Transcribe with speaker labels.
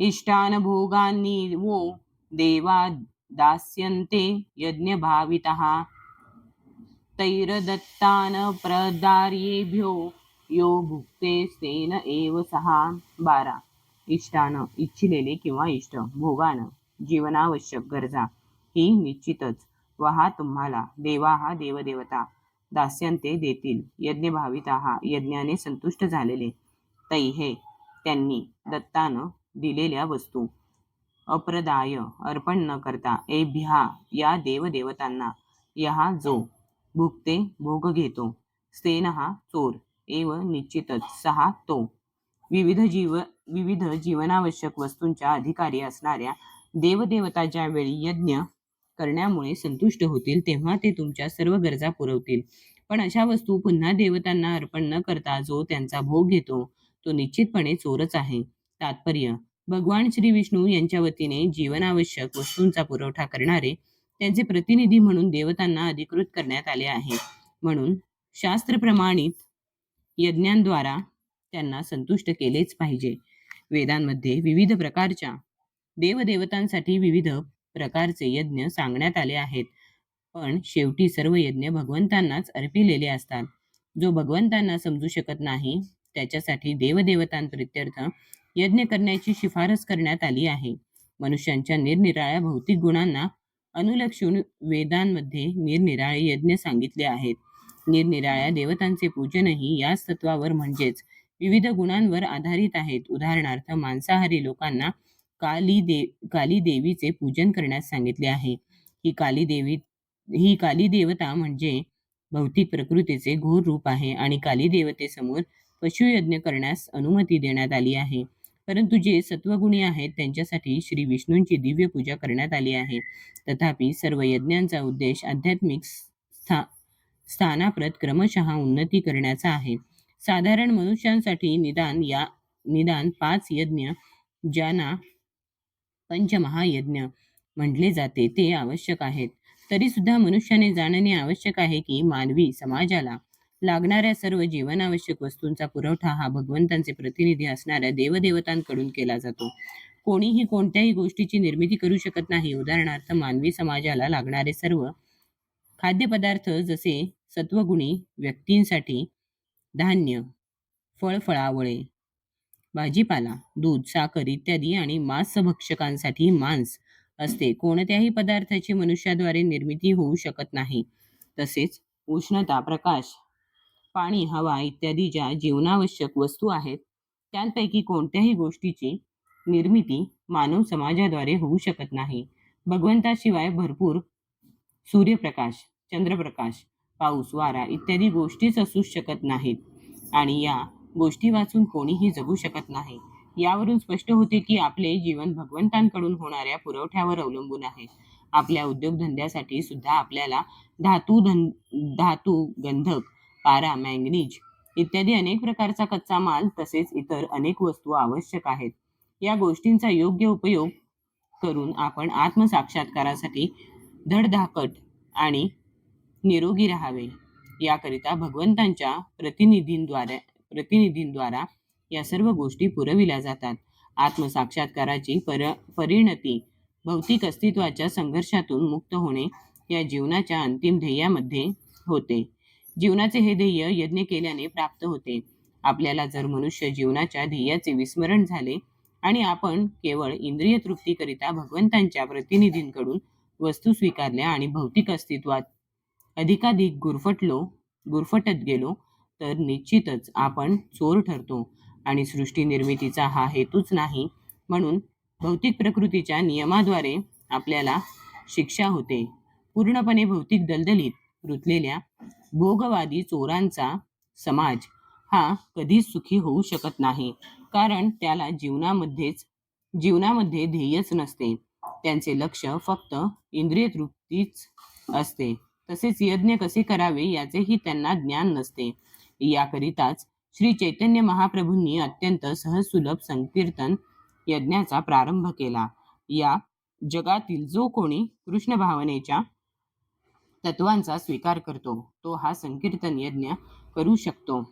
Speaker 1: इष्टान भोगान्नी वो देवा दास्यन्ते यज्ञभावितः तैरदत्तान प्रदार्येभ्यो यो भुक्ते तेन एव सहा. 12. इष्टान इच्छिलेले किंवा इष्ट, भोगान जीवनावश्यक गरजा ही निश्चितच, वहा तुम्हाला, देवाहा देवदेवता, दास्यन्ते देतील, यज्ञभाविताहा यज्ञाने संतुष्ट झालेले, तैहे त्यांनी, दत्तानं दिलेल्या वस्तू, अप्रदाय अर्पण न करता, एभ्या या देवदेवतांना, यहा जो भुक्ते भोग घेतो, स्तेनहा चोर, एव निश्चितच, सहा तो, विविध जीवनावश्यक वस्तूंच्या अधिकारी असणाऱ्या देवदेवता ज्यावेळी यज्ञ करण्यामुळे संतुष्ट होतील तेव्हा ते तुमच्या सर्व गरजा पुरवतील. पण अशा वस्तू पुन्हा देवतांना अर्पण न करता जो त्यांचा भोग घेतो तो निश्चितपणे चोरच आहे. तात्पर्य: भगवान श्री विष्णू यांच्या वतीने जीवनावश्यक वस्तूंचा पुरवठा करणारे त्यांचे प्रतिनिधी म्हणून देवतांना अधिकृत करण्यात आले आहे. म्हणून शास्त्रप्रमाणित यज्ञांद्वारा त्यांना संतुष्ट केलेच पाहिजे. वेदांमध्ये विविध प्रकारच्या देवदेवतांसाठी विविध प्रकारचे यज्ञ सांगण्यात आले आहेत. पण शेवटी सर्व यज्ञ भगवंतांनाच अर्पिलेले असतात. जो भगवंतांना समजू शकत नाही त्याच्यासाठी देवदेवतांप्रित्यर्थ यज्ञ करण्याची शिफारस करण्यात आली आहे. मनुष्यांच्या निरनिराळ्या भौतिक गुणांना अनुलक्षून वेदांमध्ये निरनिराळे यज्ञ सांगितले आहेत. निरनिराळ्या देवतांचे पूजनही याच तत्वावर म्हणजेच विविध गुणांवर आधारित आहेत. उदाहरणार्थ मांसाहारी लोकांना काली देवीचे पूजन करण्यास सांगितले आहे. ही काली देवता म्हणजे भौतिक प्रकृतीचे घोर रूप आहे आणि काली देवतेसमोर पशुयज्ञ करण्यास अनुमती देण्यात आली आहे. परंतु जे सत्वगुणी आहेत त्यांच्यासाठी श्री विष्णूंची दिव्य पूजा करण्यात आली आहे. तथापि सर्व यज्ञांचा उद्देश आध्यात्मिक स्थानाप्रत क्रमशः उन्नती करण्याचा आहे. साधारण मनुष्यांसाठी निदान 5 यज्ञ ज्यांना पंचमहायज्ञ म्हटले जाते ते आवश्यक आहेत. तरी सुद्धा मनुष्याने जाणणे आवश्यक आहे की मानवी समाजाला लागणाऱ्या सर्व जीवनावश्यक वस्तूंचा पुरवठा हा भगवंतांचे प्रतिनिधी असणाऱ्या देवदेवतांकडून केला जातो. कोणीही कोणत्याही गोष्टीची निर्मिती करू शकत नाही. उदाहरणार्थ मानवी समाजाला लागणारे सर्व खाद्यपदार्थ जसे सत्वगुणी व्यक्तींसाठी धान्य, फळफळावळे, भाजीपाला, दूध, साखर इत्यादी आणि मांसभक्षकांसाठी मांस असते. कोणत्याही पदार्थाची मनुष्याद्वारे निर्मिती होऊ शकत नाही. तसेच उष्णता, प्रकाश, पाणी, हवा इत्यादी ज्या जीवनावश्यक वस्तू आहेत त्यांपैकी कोणत्याही गोष्टीची निर्मिती मानव समाजाद्वारे होऊ शकत नाही. भगवंताशिवाय भरपूर सूर्यप्रकाश, चंद्रप्रकाश, पाऊस, वारा इत्यादी गोष्टीच असू शकत नाहीत आणि या गोष्टी वाचून कोणीही जगू शकत नाही. यावरून स्पष्ट होते की आपले जीवन भगवंतांकडून होणाऱ्या पुरवठ्यावर अवलंबून आहे. आपल्या उद्योगधंद्यासाठी सुद्धा आपल्याला धातू, गंधक, पारा, मॅंगनीज इत्यादी अनेक प्रकारचा कच्चा माल तसेच इतर अनेक वस्तू आवश्यक आहेत. या गोष्टींचा योग्य उपयोग करून आपण आत्मसाक्षात्कारासाठी धडधाकट आणि निरोगी राहावे. याकरिता भगवंतांच्या प्रतिनिधींद्वारा या सर्व गोष्टी पुरविल्या जातात. आत्मसाक्षात्काराची परिणती भौतिक अस्तित्वाच्या संघर्षातून मुक्त होणे या जीवनाच्या अंतिम ध्येयामध्ये होते. जीवनाचे हे ध्येय यज्ञ केल्याने प्राप्त होते. आपल्याला जर मनुष्य जीवनाच्या ध्येयाचे विस्मरण झाले आणि आपण केवळ इंद्रिय तृप्तीकरिता भगवंतांच्या प्रतिनिधींकडून वस्तू स्वीकारल्या आणि भौतिक अस्तित्वात अधिकाधिक गुरफटत गेलो तर निश्चितच आपण चोर ठरतो आणि सृष्टी निर्मितीचा हा हेतूच नाही. म्हणून भौतिक प्रकृतीच्या नियमाद्वारे आपल्याला शिक्षा होते. पूर्णपणे भौतिक दलदलीत रुतलेल्या भोगवादी चोरांचा समाज हा कधीच सुखी होऊ शकत नाही, कारण त्याला जीवनामध्ये ध्येयच नसते. त्यांचे लक्ष फक्त इंद्रिय तृप्तीच असते. तसेच यज्ञ कसे करावे याचेही त्यांना ज्ञान नसते. याकरिताच श्री चैतन्य महाप्रभूंनी अत्यंत सहजसुलभ संकीर्तन यज्ञाचा प्रारंभ केला. या जगातील जो कोणी कृष्ण भावनेच्या तत्वांचा स्वीकार करतो तो हा संकीर्तन यज्ञ करू शकतो.